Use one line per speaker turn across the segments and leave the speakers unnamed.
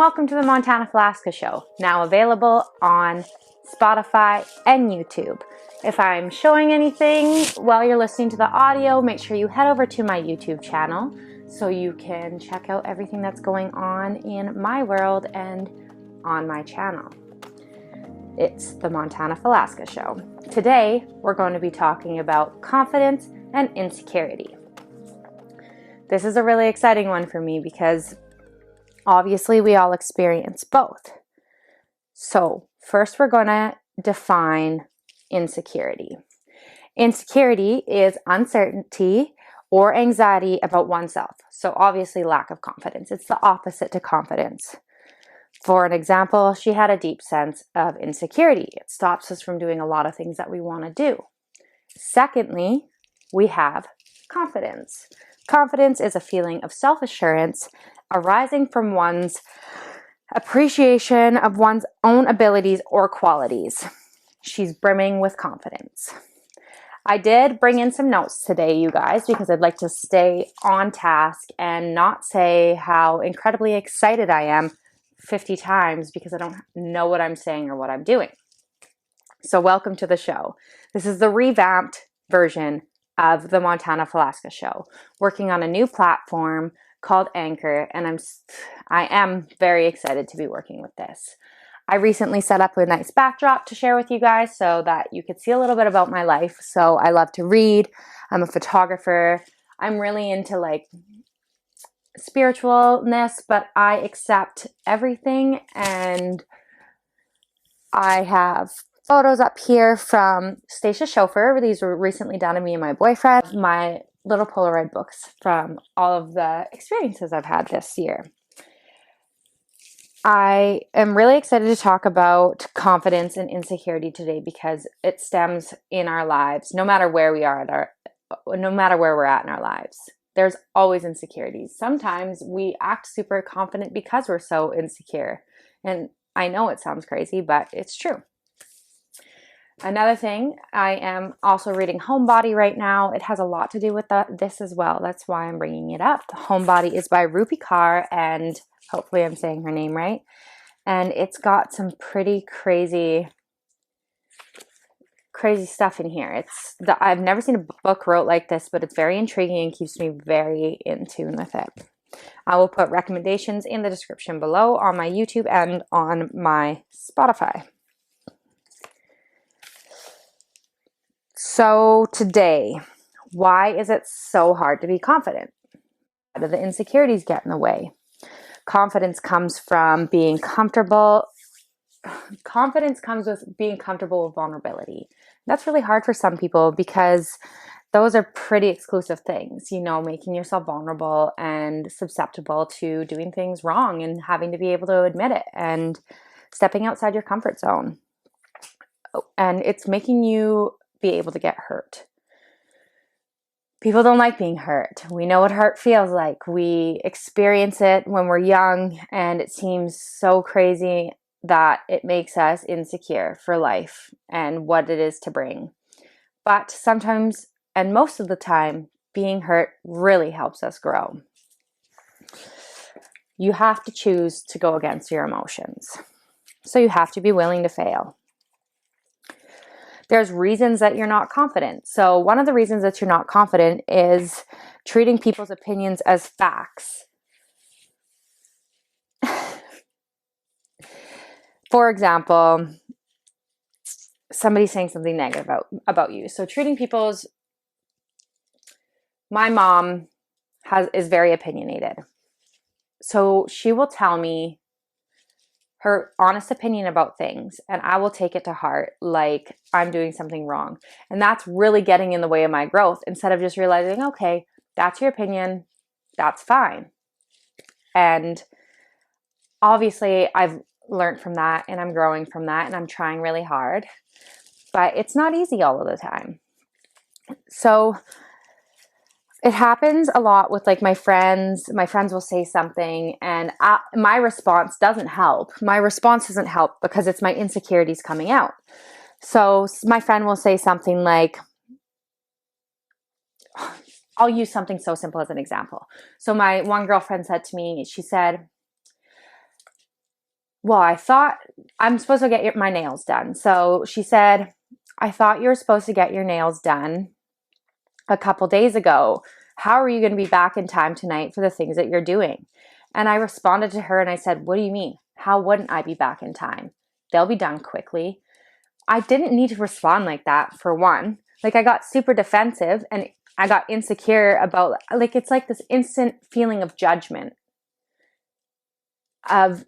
welcome to the Montana Alaska Show, now available on Spotify and YouTube. If I'm showing anything while you're listening to the audio, make sure you head over to my YouTube channel so you can check out everything that's going on in my world and on my channel. It's the Montana Alaska Show. Today, we're going to be talking about confidence and insecurity. This is a really exciting one for me because obviously we all experience both. So first we're going to define insecurity. Insecurity is uncertainty or anxiety about oneself. So obviously lack of confidence. It's the opposite to confidence. For an example, she had a deep sense of insecurity. It stops us from doing a lot of things that we want to do. Secondly, we have confidence. Confidence is a feeling of self-assurance arising from one's appreciation of one's own abilities or qualities. She's brimming with confidence. I did bring in some notes today, you guys, because I'd like to stay on task and not say how incredibly excited I am 50 times because I don't know what I'm saying or what I'm doing. So welcome to the show. This is the revamped version of the Montana Alaska Show, working on a new platform called Makert, and I am very excited to be working with this. I recently set up a nice backdrop to share with you guys so that you could see a little bit about my life. So I love to read. I'm a photographer. I'm really into spiritualness, but I accept everything, and I have photos up here from Stacia's chauffeur. These were recently done of me and my boyfriend. My little Polaroid books from all of the experiences I've had this year. I am really excited to talk about confidence and insecurity today because it stems in our lives, no matter where we're at in our lives. There's always insecurities. Sometimes we act super confident because we're so insecure. And I know it sounds crazy, but it's true. Another thing, I am also reading Homebody right now. It has a lot to do with this as well. That's why I'm bringing it up. Homebody is by Rupi Kaur, and hopefully I'm saying her name right. And it's got some pretty crazy stuff in here. I've never seen a book wrote like this, but it's very intriguing and keeps me very in tune with it. I will put recommendations in the description below on my YouTube and on my Spotify. So today, why is it so hard to be confident? How do the insecurities get in the way? Confidence comes from being comfortable. Confidence comes with being comfortable with vulnerability. That's really hard for some people because those are pretty exclusive things, making yourself vulnerable and susceptible to doing things wrong and having to be able to admit it and stepping outside your comfort zone. And it's making you be able to get hurt. People don't like being hurt. We know what hurt feels like. We experience it when we're young, and it seems so crazy that it makes us insecure for life and what it is to bring. But sometimes, and most of the time, being hurt really helps us grow. You have to choose to go against your emotions. So you have to be willing to fail. There's reasons that you're not confident. So one of the reasons that you're not confident is treating people's opinions as facts. For example, somebody saying something negative about you. So my mom is very opinionated. So she will tell me her honest opinion about things, and I will take it to heart like I'm doing something wrong. And that's really getting in the way of my growth instead of just realizing, okay, that's your opinion, that's fine. And obviously I've learned from that, and I'm growing from that, and I'm trying really hard, but it's not easy all of the time. So it happens a lot with my friends. My friends will say something, and my response doesn't help. My response doesn't help because it's my insecurities coming out. So my friend will say something like, I'll use something so simple as an example. So my one girlfriend said to me, she said, well, I thought I'm supposed to get my nails done. So she said, I thought you were supposed to get your nails done a couple days ago. How are you going to be back in time tonight for the things that you're doing? And I responded to her and I said, what do you mean? How wouldn't I be back in time? They'll be done quickly. I didn't need to respond like that, for one. Like, I got super defensive and I got insecure about, like, it's like this instant feeling of judgment, of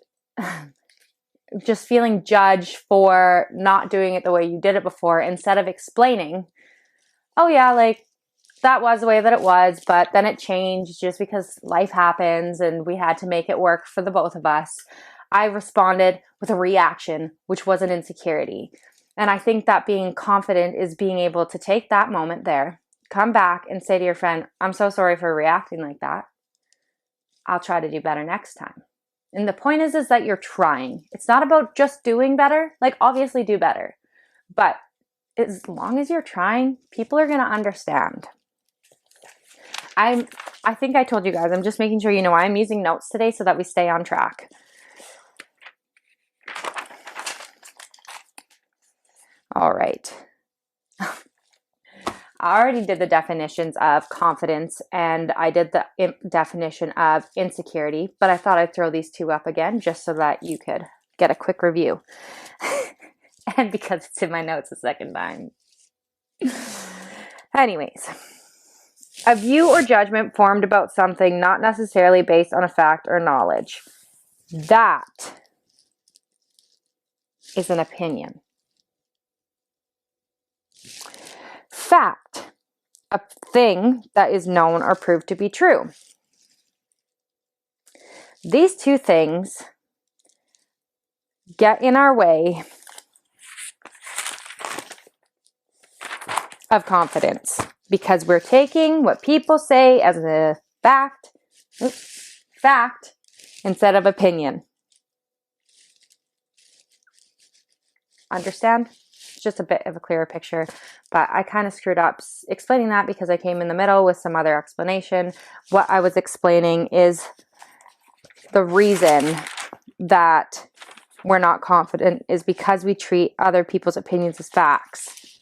just feeling judged for not doing it the way you did it before, instead of explaining, oh yeah, like, that was the way that it was, but then it changed just because life happens and we had to make it work for the both of us. I responded with a reaction, which was an insecurity. And I think that being confident is being able to take that moment there, come back and say to your friend, I'm so sorry for reacting like that. I'll try to do better next time. And the point is that you're trying. It's not about just doing better. Like, obviously do better. But as long as you're trying, people are going to understand. I think I told you guys, I'm just making sure you know I'm using notes today so that we stay on track. All right. I already did the definitions of confidence and I did the definition of insecurity, but I thought I'd throw these two up again just so that you could get a quick review. And because it's in my notes a second time. Anyways, a view or judgment formed about something not necessarily based on a fact or knowledge. That is an opinion. Fact, a thing that is known or proved to be true. These two things get in our way of confidence because we're taking what people say as a fact instead of opinion. Understand? It's just a bit of a clearer picture, but I kind of screwed up explaining that because I came in the middle with some other explanation. What I was explaining is the reason that we're not confident is because we treat other people's opinions as facts.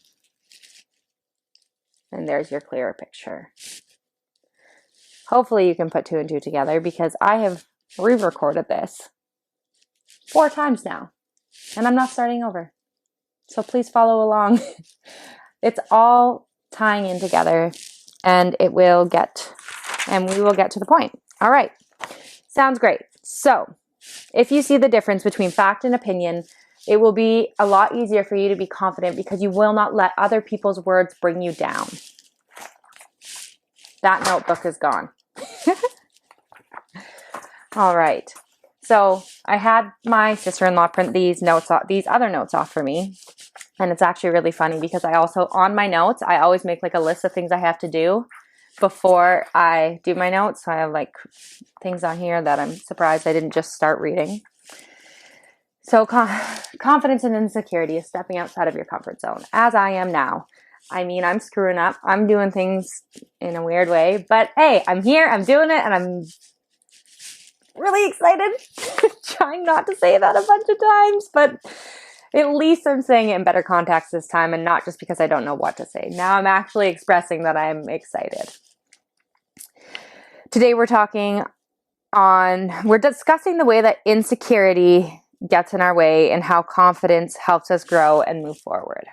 And there's your clearer picture. Hopefully you can put 2 and 2 together because I have re-recorded this 4 times now and I'm not starting over. So please follow along. It's all tying in together and we will get to the point. All right. Sounds great. So if you see the difference between fact and opinion, it will be a lot easier for you to be confident because you will not let other people's words bring you down. That notebook is gone. All right. So I had my sister-in-law print these other notes off for me. And it's actually really funny because I also, on my notes, I always make like a list of things I have to do before I do my notes. So I have like things on here that I'm surprised I didn't just start reading. So confidence and insecurity is stepping outside of your comfort zone, as I am now. I mean, I'm screwing up. I'm doing things in a weird way. But hey, I'm here, I'm doing it, and I'm really excited. Trying not to say that a bunch of times, but at least I'm saying it in better context this time and not just because I don't know what to say. Now I'm actually expressing that I'm excited. Today we're discussing the way that insecurity gets in our way and how confidence helps us grow and move forward.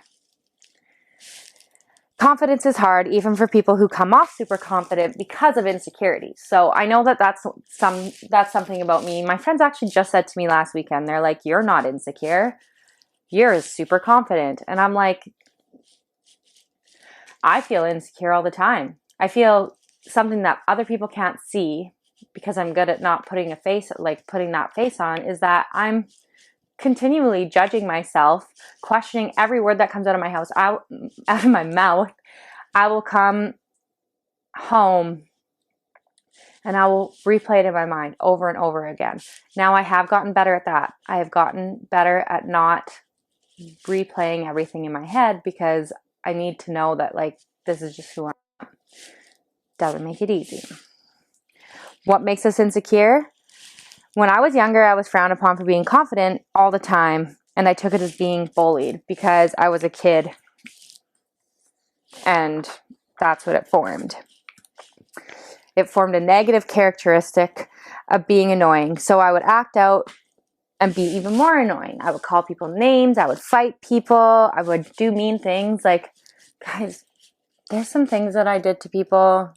Confidence is hard even for people who come off super confident because of insecurity. So I know that that's something about me. My friends actually just said to me last weekend, they're like, you're not insecure. You're super confident. And I'm like, I feel insecure all the time. I feel something that other people can't see because I'm good at not putting that face on, is that I'm continually judging myself, questioning every word that comes out of my mouth. I will come home and I will replay it in my mind over and over again. Now I have gotten better at that. I have gotten better at not replaying everything in my head because I need to know that like this is just who I am. Doesn't make it easy. What makes us insecure? When I was younger, I was frowned upon for being confident all the time, and I took it as being bullied because I was a kid, and that's what it formed. It formed a negative characteristic of being annoying, so I would act out and be even more annoying. I would call people names, I would fight people, I would do mean things. Like, guys, there's some things that I did to people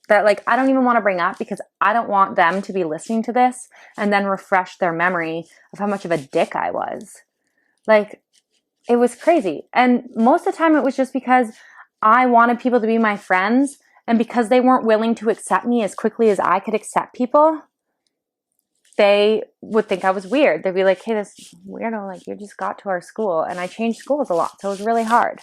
that, like, I don't even want to bring up because I don't want them to be listening to this and then refresh their memory of how much of a dick I was. Like, it was crazy. And most of the time it was just because I wanted people to be my friends, and because they weren't willing to accept me as quickly as I could accept people, they would think I was weird. They'd be like, hey, this weirdo, like, you just got to our school. And I changed schools a lot, so it was really hard.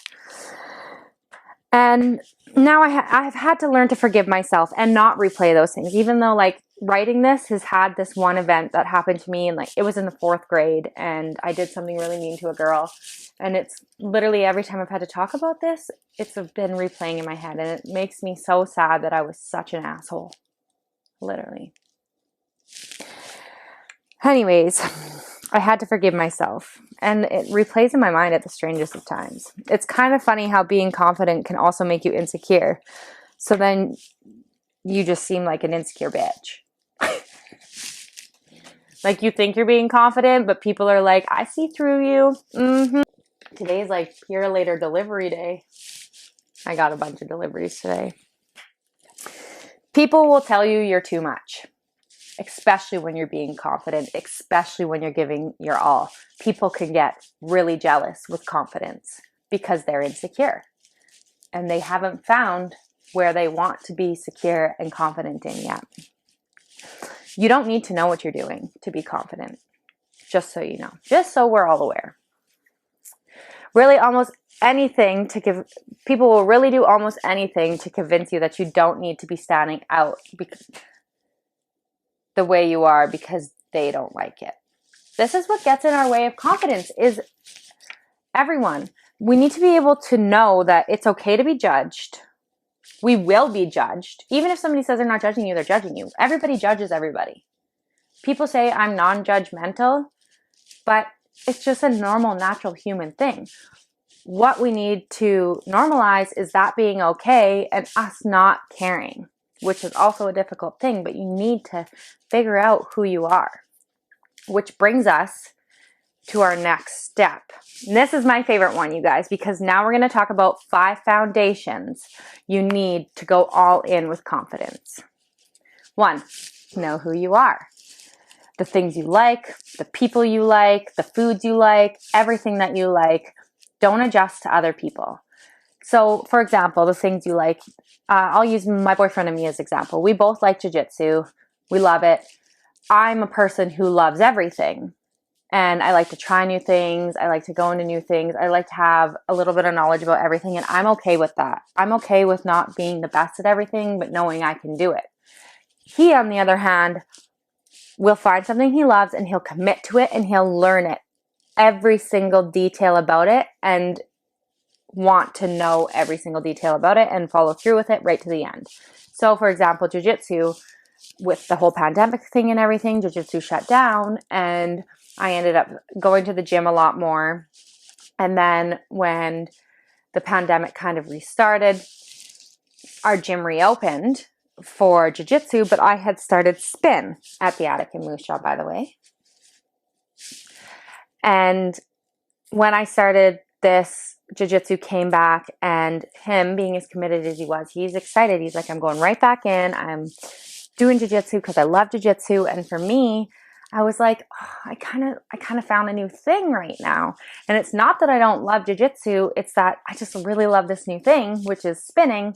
And now I've had to learn to forgive myself and not replay those things, even though, like, writing this has had this one event that happened to me, and, like, it was in the 4th grade, and I did something really mean to a girl. And it's literally every time I've had to talk about this, it's been replaying in my head, and it makes me so sad that I was such an asshole. Literally. Anyways, I had to forgive myself, and it replays in my mind at the strangest of times. It's kind of funny how being confident can also make you insecure. So then you just seem like an insecure bitch. Like, you think you're being confident, but people are like, I see through you. Today's like pure later delivery day. I got a bunch of deliveries today. People will tell you you're too much, especially when you're being confident, especially when you're giving your all. People can get really jealous with confidence because they're insecure and they haven't found where they want to be secure and confident in yet. You don't need to know what you're doing to be confident, just so you know, just so we're all aware. Really, almost anything to give, people will really do almost anything to convince you that you don't need to be standing out the way you are because they don't like it. This is what gets in our way of confidence, is everyone. We need to be able to know that it's okay to be judged. We will be judged. Even if somebody says they're not judging you, they're judging you. Everybody judges everybody. People say I'm non-judgmental, but it's just a normal, natural human thing. What we need to normalize is that being okay and us not caring, which is also a difficult thing, but you need to figure out who you are. Which brings us to our next step. And this is my favorite one, you guys, because now we're going to talk about 5 foundations you need to go all in with confidence. 1, know who you are. The things you like, the people you like, the foods you like, everything that you like. Don't adjust to other people. So, for example, the things you like, I'll use my boyfriend and me as example. We both like jiu-jitsu. We love it. I'm a person who loves everything. And I like to try new things. I like to go into new things. I like to have a little bit of knowledge about everything. And I'm okay with that. I'm okay with not being the best at everything, but knowing I can do it. He, on the other hand, will find something he loves and he'll commit to it and he'll learn it. Every single detail about it and want to know every single detail about it and follow through with it right to the end. So, for example, jiu-jitsu, with the whole pandemic thing and everything, jiu-jitsu shut down and I ended up going to the gym a lot more. And then when the pandemic kind of restarted, our gym reopened for jiu-jitsu, but I had started spin at the Attic and Moose Jaw, by the way. And when I started this, jiu-jitsu came back, and him being as committed as he was, he's excited. He's like, I'm going right back in. I'm doing jiu-jitsu because I love jiu-jitsu. And for me, I was like, oh, I kind of found a new thing right now. And it's not that I don't love jiu-jitsu. It's that I just really love this new thing, which is spinning.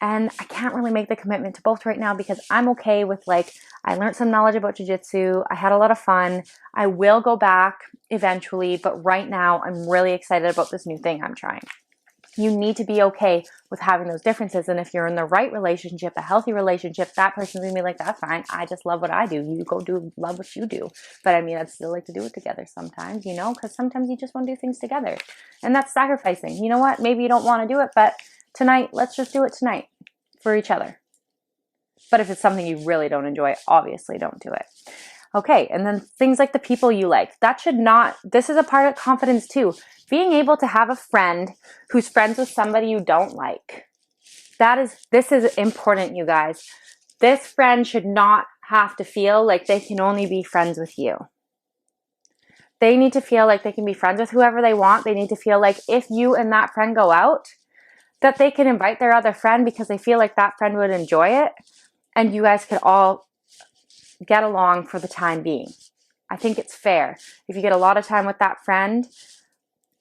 And I can't really make the commitment to both right now because I'm okay with, like, I learned some knowledge about jiu-jitsu. I had a lot of fun. I will go back eventually, but right now I'm really excited about this new thing I'm trying. You need to be okay with having those differences. And if you're in the right relationship, a healthy relationship, that person's gonna be like, that's fine. I just love what I do. You go love what you do. But I mean, I'd still like to do it together sometimes, you know, because sometimes you just want to do things together. And that's sacrificing. You know what? Maybe you don't want to do it, but tonight, let's just do it tonight for each other. But if it's something you really don't enjoy, obviously don't do it. Okay, and then things like the people you like. That should not, this is a part of confidence too. Being able to have a friend who's friends with somebody you don't like. This is important, you guys. This friend should not have to feel like they can only be friends with you. They need to feel like they can be friends with whoever they want. They need to feel like if you and that friend go out, that they can invite their other friend because they feel like that friend would enjoy it, and you guys could all get along for the time being. I think it's fair. If you get a lot of time with that friend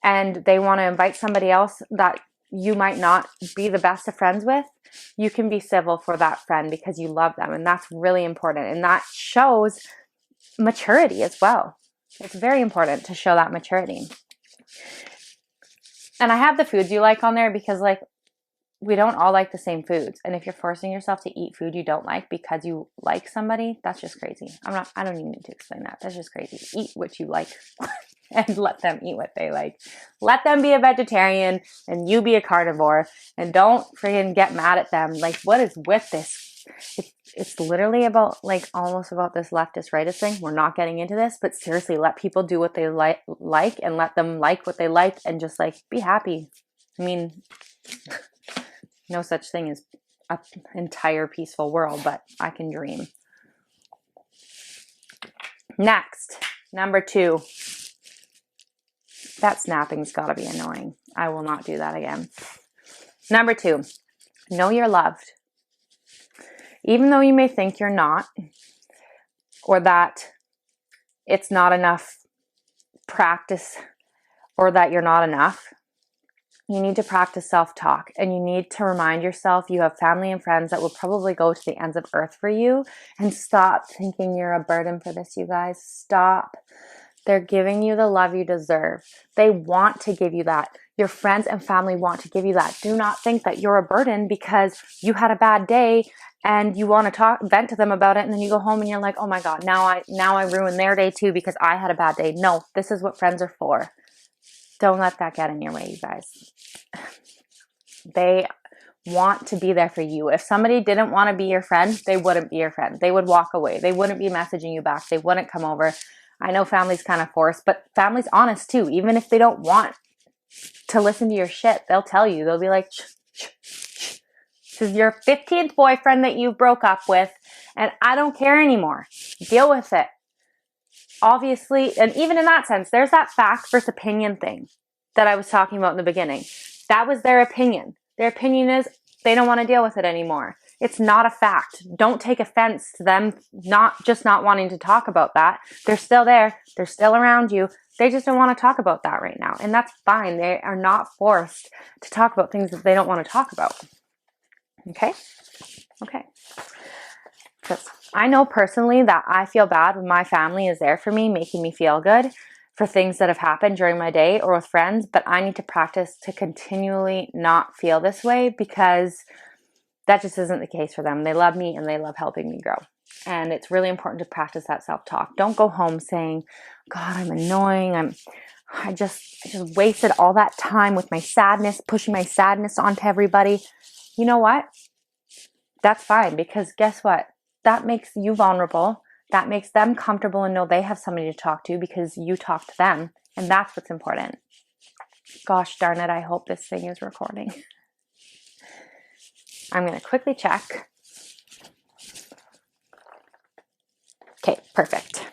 and they want to invite somebody else that you might not be the best of friends with, you can be civil for that friend because you love them. And that's really important. And that shows maturity as well. It's very important to show that maturity. And I have the foods you like on there because, like, we don't all like the same foods. And if you're forcing yourself to eat food you don't like because you like somebody, that's just crazy. I don't even need to explain that. That's just crazy. Eat what you like and let them eat what they like. Let them be a vegetarian and you be a carnivore, and don't friggin' get mad at them. Like, what is with this? It's literally about, like, almost about this leftist rightist thing. We're not getting into this, but seriously, let people do what they like and let them like what they like and just, like, be happy. I mean, no such thing as an entire peaceful world, but I can dream. Next, number 2. That snapping's got to be annoying. I will not do that again. Number 2, know you're loved. Even though you may think you're not, or that it's not enough practice, or that you're not enough, you need to practice self-talk, and you need to remind yourself you have family and friends that will probably go to the ends of earth for you, and stop thinking you're a burden for this, you guys. Stop. They're giving you the love you deserve. They want to give you that. Your friends and family want to give you that. Do not think that you're a burden because you had a bad day and you want to vent to them about it, and then you go home and you're like, oh my God, now I ruined their day too because I had a bad day. No, this is what friends are for. Don't let that get in your way, you guys. They want to be there for you. If somebody didn't want to be your friend, they wouldn't be your friend. They would walk away. They wouldn't be messaging you back. They wouldn't come over. I know family's kind of forced, but family's honest too. Even if they don't want to listen to your shit, they'll tell you. They'll be like, this is your 15th boyfriend that you broke up with, and I don't care anymore. Deal with it. Obviously, and even in that sense, there's that fact versus opinion thing that I was talking about in the beginning. That was their opinion. Their opinion is they don't want to deal with it anymore. It's not a fact. Don't take offense to them not wanting to talk about that. They're still there. They're still around you. They just don't want to talk about that right now. And that's fine. They are not forced to talk about things that they don't want to talk about. Okay? Okay. Because I know personally that I feel bad when my family is there for me, making me feel good for things that have happened during my day or with friends, but I need to practice to continually not feel this way because that just isn't the case for them. They love me and they love helping me grow. And it's really important to practice that self-talk. Don't go home saying, God, I'm annoying. I just wasted all that time with my sadness, pushing my sadness onto everybody. You know what? That's fine, because guess what? That makes you vulnerable. That makes them comfortable and know they have somebody to talk to because you talk to them. And that's what's important. Gosh darn it, I hope this thing is recording. I'm going to quickly check. Okay, perfect.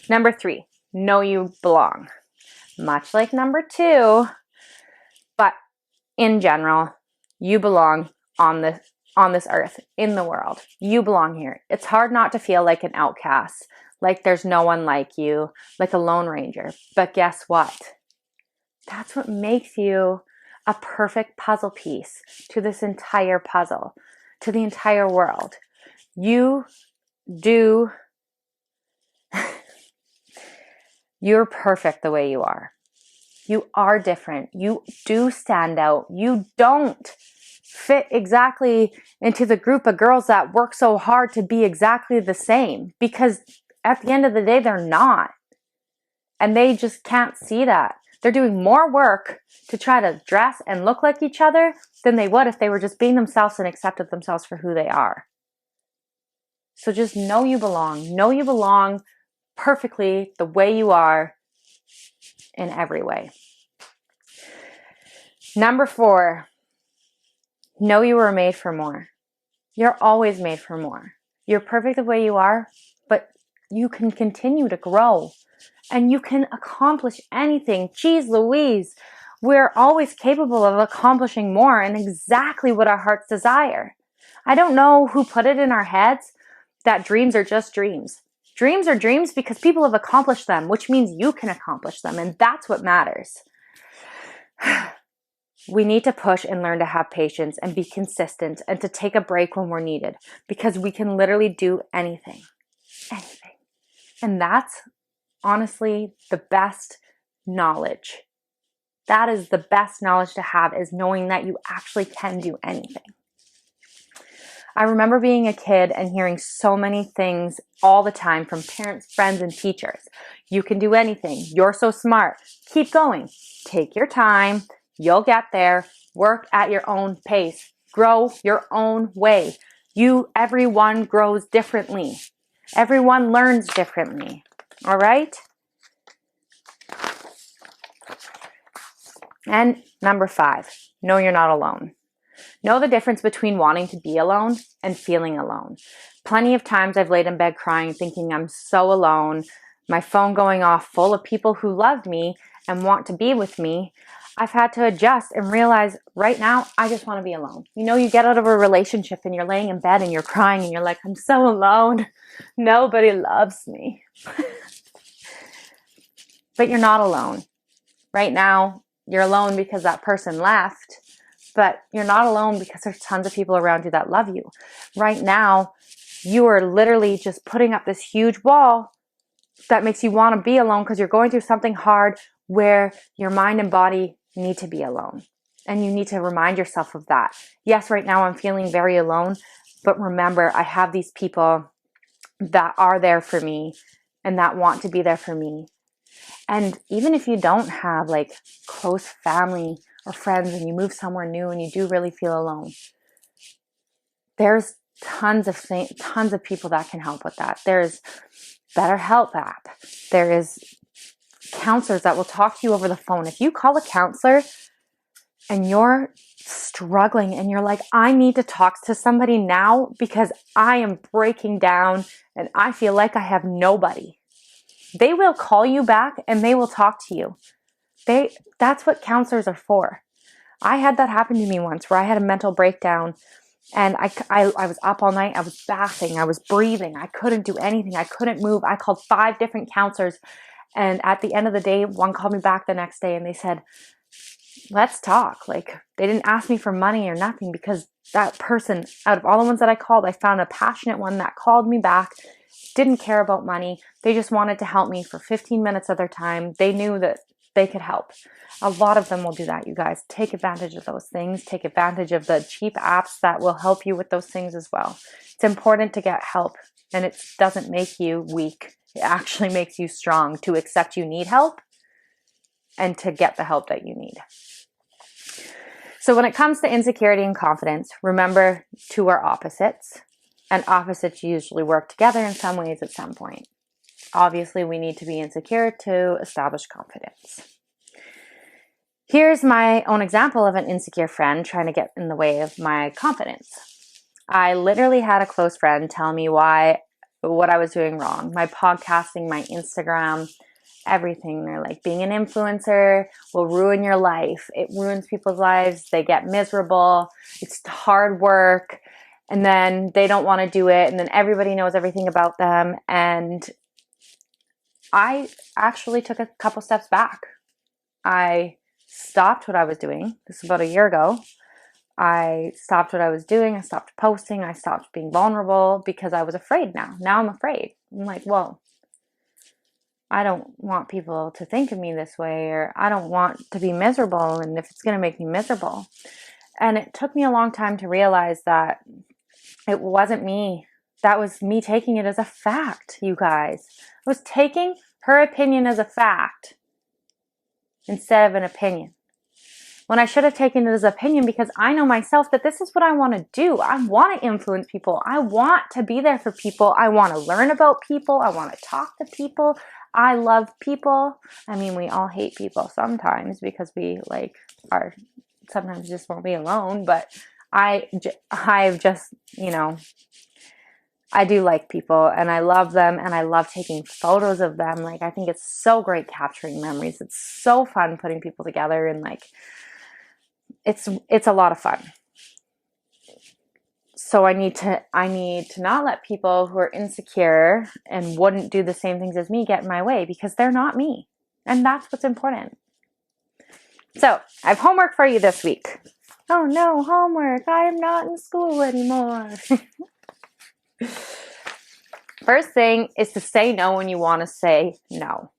Number 3, know you belong. Much like number 2, but in general, you belong on this earth, in the world. You belong here. It's hard not to feel like an outcast, like there's no one like you, like a lone ranger. But guess what? That's what makes you a perfect puzzle piece to this entire puzzle, to the entire world. You're perfect the way you are. You are different. You do stand out. You don't fit exactly into the group of girls that work so hard to be exactly the same, because at the end of the day, they're not. And they just can't see that. They're doing more work to try to dress and look like each other than they would if they were just being themselves and accepted themselves for who they are. So just know you belong. Know you belong perfectly the way you are in every way. Number 4, know you were made for more. You're always made for more. You're perfect the way you are, but you can continue to grow and you can accomplish anything. Geez Louise, we're always capable of accomplishing more and exactly what our hearts desire. I don't know who put it in our heads that dreams are just dreams. Dreams are dreams because people have accomplished them, which means you can accomplish them, and that's what matters. We need to push and learn to have patience and be consistent and to take a break when we're needed, because we can literally do anything. Anything. And that's honestly the best knowledge. That is the best knowledge to have, is knowing that you actually can do anything. I remember being a kid and hearing so many things all the time from parents, friends, and teachers. You can do anything. You're so smart. Keep going. Take your time. You'll get there. Work at your own pace. Grow your own way. Everyone grows differently. Everyone learns differently. All right? And number 5, know you're not alone. Know the difference between wanting to be alone and feeling alone. Plenty of times I've laid in bed crying, thinking I'm so alone, my phone going off full of people who love me and want to be with me. I've had to adjust and realize right now, I just want to be alone. You know, you get out of a relationship and you're laying in bed and you're crying and you're like, I'm so alone. Nobody loves me. But you're not alone. Right now, you're alone because that person left. But you're not alone because there's tons of people around you that love you. Right now, you are literally just putting up this huge wall that makes you want to be alone because you're going through something hard where your mind and body need to be alone. And you need to remind yourself of that. Yes, right now I'm feeling very alone, but remember, I have these people that are there for me and that want to be there for me. And even if you don't have like close family or friends and you move somewhere new and you do really feel alone, there's tons of people that can help with that. There's BetterHelp app. There is counselors that will talk to you over the phone. If you call a counselor and you're struggling and you're like, I need to talk to somebody now because I am breaking down and I feel like I have nobody, they will call you back and they will talk to you. That's what counselors are for. I had that happen to me once where I had a mental breakdown and I was up all night. I was bathing. I was breathing. I couldn't do anything. I couldn't move. I called 5 different counselors. And at the end of the day, one called me back the next day and they said, let's talk. Like, they didn't ask me for money or nothing because that person, out of all the ones that I called, I found a passionate one that called me back, didn't care about money. They just wanted to help me for 15 minutes of their time. They knew that they could help. A lot of them will do that, you guys. Take advantage of those things. Take advantage of the cheap apps that will help you with those things as well. It's important to get help, and it doesn't make you weak. It actually makes you strong to accept you need help and to get the help that you need. So when it comes to insecurity and confidence, remember, 2 are opposites, and opposites usually work together in some ways at some point. Obviously, we need to be insecure to establish confidence. Here's my own example of an insecure friend trying to get in the way of my confidence. I literally had a close friend tell me what I was doing wrong. My podcasting, my Instagram, everything. They're like, being an influencer will ruin your life. It ruins people's lives. They get miserable. It's hard work. And then they don't want to do it. And then everybody knows everything about them. And I actually took a couple steps back. I stopped what I was doing. This was about a year ago. I stopped what I was doing. I stopped posting. I stopped being vulnerable because I was afraid now. Now I'm afraid. I'm like, well, I don't want people to think of me this way, or I don't want to be miserable, and if it's going to make me miserable. And it took me a long time to realize that it wasn't me. That was me taking it as a fact, you guys. I was taking her opinion as a fact instead of an opinion. when I should have taken it as opinion, because I know myself that this is what I want to do. I want to influence people. I want to be there for people. I want to learn about people. I want to talk to people. I love people. I mean, we all hate people sometimes because we are sometimes just want to be alone, but I've just, I do like people and I love them and I love taking photos of them. I think it's so great capturing memories. It's so fun putting people together and it's a lot of fun. So I need to not let people who are insecure and wouldn't do the same things as me get in my way, because they're not me. And that's what's important. So I have homework for you this week. Oh no, homework. I am not in school anymore. First thing is to say no when you want to say no.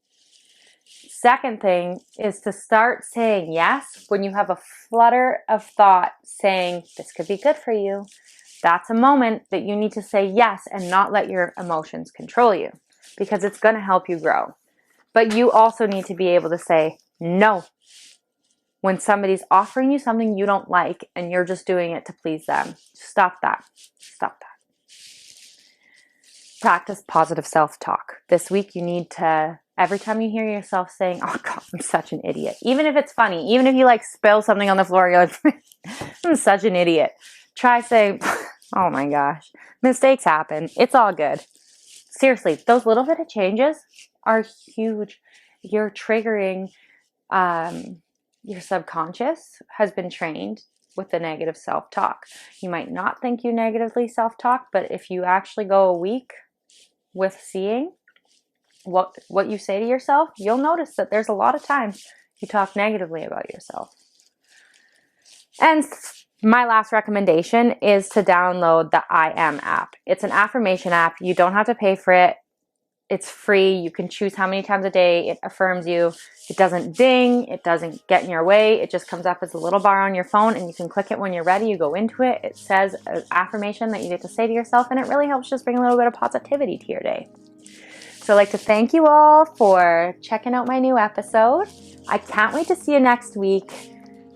Second thing is to start saying yes when you have a flutter of thought saying, this could be good for you. That's a moment that you need to say yes and not let your emotions control you, because it's going to help you grow. But you also need to be able to say no when somebody's offering you something you don't like and you're just doing it to please them. Stop that. Stop that. Practice positive self-talk. This week you need to, every time you hear yourself saying, oh God, I'm such an idiot. Even if it's funny, even if you spill something on the floor, you're like, I'm such an idiot. Try saying, oh my gosh, mistakes happen. It's all good. Seriously, those little bit of changes are huge. You're triggering, your subconscious has been trained with the negative self-talk. You might not think you negatively self-talk, but if you actually go a week with seeing what you say to yourself, you'll notice that there's a lot of times you talk negatively about yourself. And my last recommendation is to download the I Am app. It's an affirmation app. You don't have to pay for it. It's free. You can choose how many times a day it affirms you. It doesn't ding. It doesn't get in your way. It just comes up as a little bar on your phone, and you can click it when you're ready. You go into it. It says an affirmation that you get to say to yourself, and it really helps just bring a little bit of positivity to your day. So I'd like to thank you all for checking out my new episode. I can't wait to see you next week.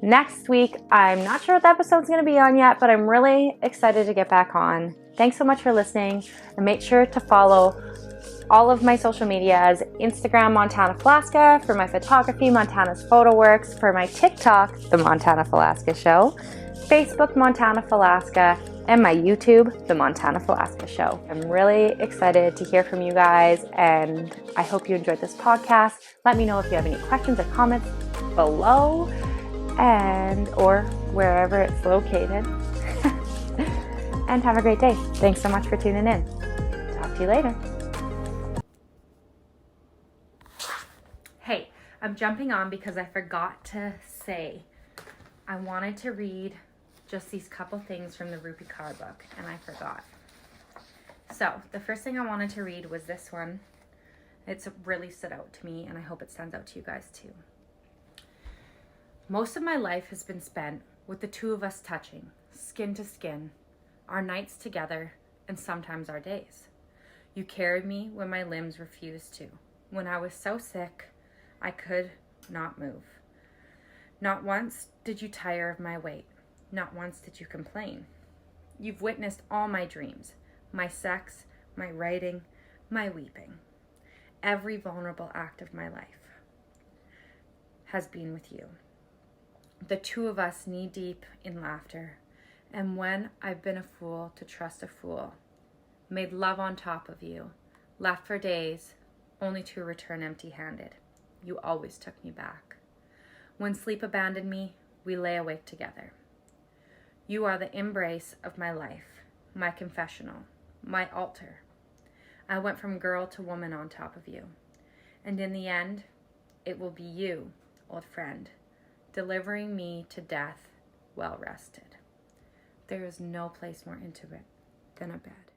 Next week, I'm not sure what the episode's going to be on yet, but I'm really excited to get back on. Thanks so much for listening, and make sure to follow all of my social medias: Instagram, Montana Falaska, for my photography, Montana's Photo Works, for my TikTok, The Montana Falaska Show, Facebook, Montana Falaska, and my YouTube, The Montana Falaska Show. I'm really excited to hear from you guys, and I hope you enjoyed this podcast. Let me know if you have any questions or comments below, or wherever it's located. And have a great day. Thanks so much for tuning in. Talk to you later. Hey, I'm jumping on because I forgot to say I wanted to read just these couple things from the Rupi Kaur book, and I forgot. So the first thing I wanted to read was this one. It's really stood out to me, and I hope it stands out to you guys too. Most of my life has been spent with the two of us touching, skin to skin, our nights together, and sometimes our days. You carried me when my limbs refused to, when I was so sick I could not move. Not once did you tire of my weight. Not once did you complain. You've witnessed all my dreams, my sex, my writing, my weeping. Every vulnerable act of my life has been with you. The two of us knee deep in laughter, and when I've been a fool to trust a fool, made love on top of you, left for days, only to return empty-handed. You always took me back. When sleep abandoned me, we lay awake together. You are the embrace of my life, my confessional, my altar. I went from girl to woman on top of you. And in the end, it will be you, old friend, delivering me to death well rested. There is no place more intimate than a bed.